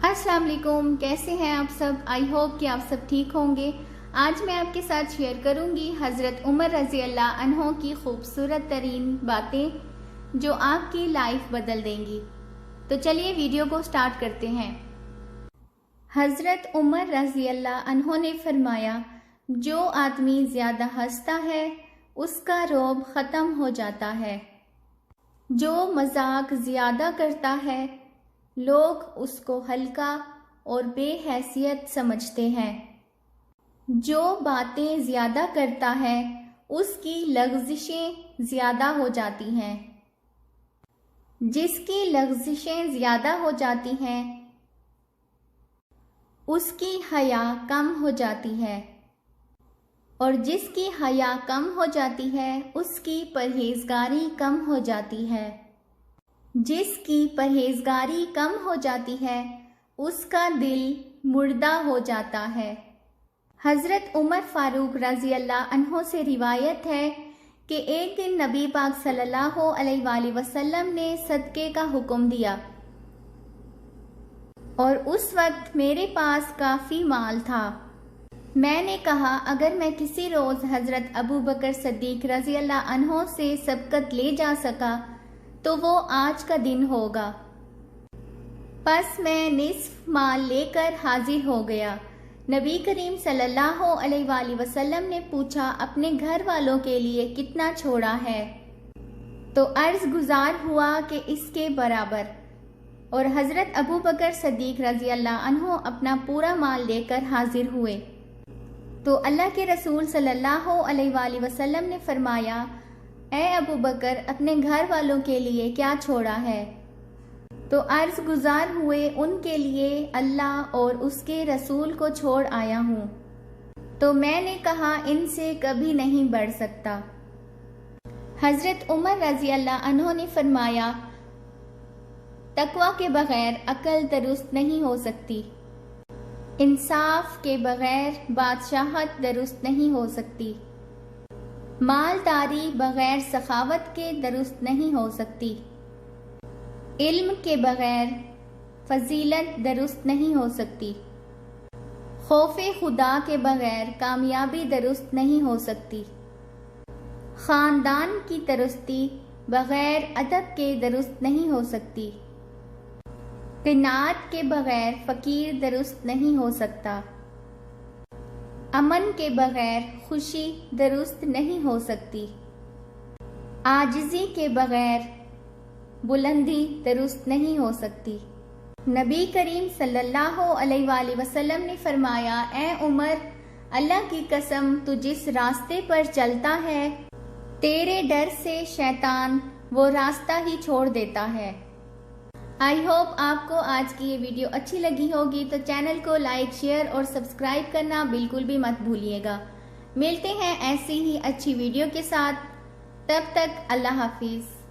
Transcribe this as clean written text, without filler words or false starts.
अस्सलाम वालेकुम, कैसे हैं आप सब। आई होप कि आप सब ठीक होंगे। आज मैं आपके साथ शेयर करूंगी हज़रत उमर रज़ी अल्लाह अन्हो की खूबसूरत तरीन बातें जो आपकी लाइफ बदल देंगी। तो चलिए वीडियो को स्टार्ट करते हैं। हज़रत उमर रज़ी अल्लाह अन्हो ने फरमाया, जो आदमी ज़्यादा हंसता है उसका रौब ख़त्म हो जाता है। जो मजाक ज़्यादा करता है लोग उसको हल्का और बेहैसियत समझते हैं। जो बातें ज़्यादा करता है उसकी लग़ज़िशें ज़्यादा हो जाती हैं। जिसकी लग़ज़िशें ज़्यादा हो जाती हैं उसकी हया कम हो जाती है, और जिसकी हया कम हो जाती है उसकी परहेज़गारी कम हो जाती है। जिसकी परहेज़गारी कम हो जाती है उसका दिल मुर्दा हो जाता है। हज़रत उमर फ़ारूक रज़ी अल्लाह अन्हो से रिवायत है कि एक दिन नबी पाक सल्लल्लाहु अलैहि वसल्लम ने सदक़े का हुक्म दिया और उस वक्त मेरे पास काफ़ी माल था। मैंने कहा, अगर मैं किसी रोज़ हज़रत अबू बकर सिद्दीक़ रज़ी अल्लाह अन्हो से सबकत ले जा सका तो वो आज का दिन होगा। बस मैं निस्फ माल लेकर हाजिर हो गया। नबी करीम सल्लल्लाहु अलैहि वसल्लम ने पूछा, अपने घर वालों के लिए कितना छोड़ा है? तो अर्ज गुजार हुआ कि इसके बराबर। और हज़रत अबू बकर सिद्दीक़ रज़ी अल्लाह अन्हो अपना पूरा माल लेकर हाजिर हुए। तो अल्लाह के रसूल सल्लल्लाहु अलैहि वसल्लम ने फरमाया, ए अबू बकर, अपने घर वालों के लिए क्या छोड़ा है? तो अर्ज गुजार हुए, उनके लिए अल्लाह और उसके रसूल को छोड़ आया हूँ। तो मैंने कहा, इनसे कभी नहीं बढ़ सकता। हज़रत उमर रज़ी अल्लाह अन्हो ने फरमाया, तकवा के बगैर अकल दुरुस्त नहीं हो सकती। इंसाफ के बगैर बादशाहत दुरुस्त नहीं हो सकती। मालदारी बगैर सखावत के दुरुस्त नहीं हो सकती। इल्म के बगैर फजीलत दुरुस्त नहीं हो सकती। खौफे खुदा के बगैर कामयाबी दुरुस्त नहीं हो सकती। ख़ानदान की दुरुस्ती बगैर अदब के दुरुस्त नहीं हो सकती। क़नाअत के बगैर फ़कीर दुरुस्त नहीं हो सकता। अमन के बगैर खुशी दुरुस्त नहीं हो सकती। आजिज़ी के बगैर बुलंदी दुरुस्त नहीं हो सकती। नबी करीम सल्लल्लाहु अलैहि वसल्लम ने फरमाया, ए उमर, अल्लाह की कसम, तू जिस रास्ते पर चलता है तेरे डर से शैतान वो रास्ता ही छोड़ देता है। आई होप आपको आज की ये वीडियो अच्छी लगी होगी, तो चैनल को लाइक, शेयर और सब्सक्राइब करना बिल्कुल भी मत भूलिएगा। मिलते हैं ऐसी ही अच्छी वीडियो के साथ, तब तक अल्लाह हाफिज़।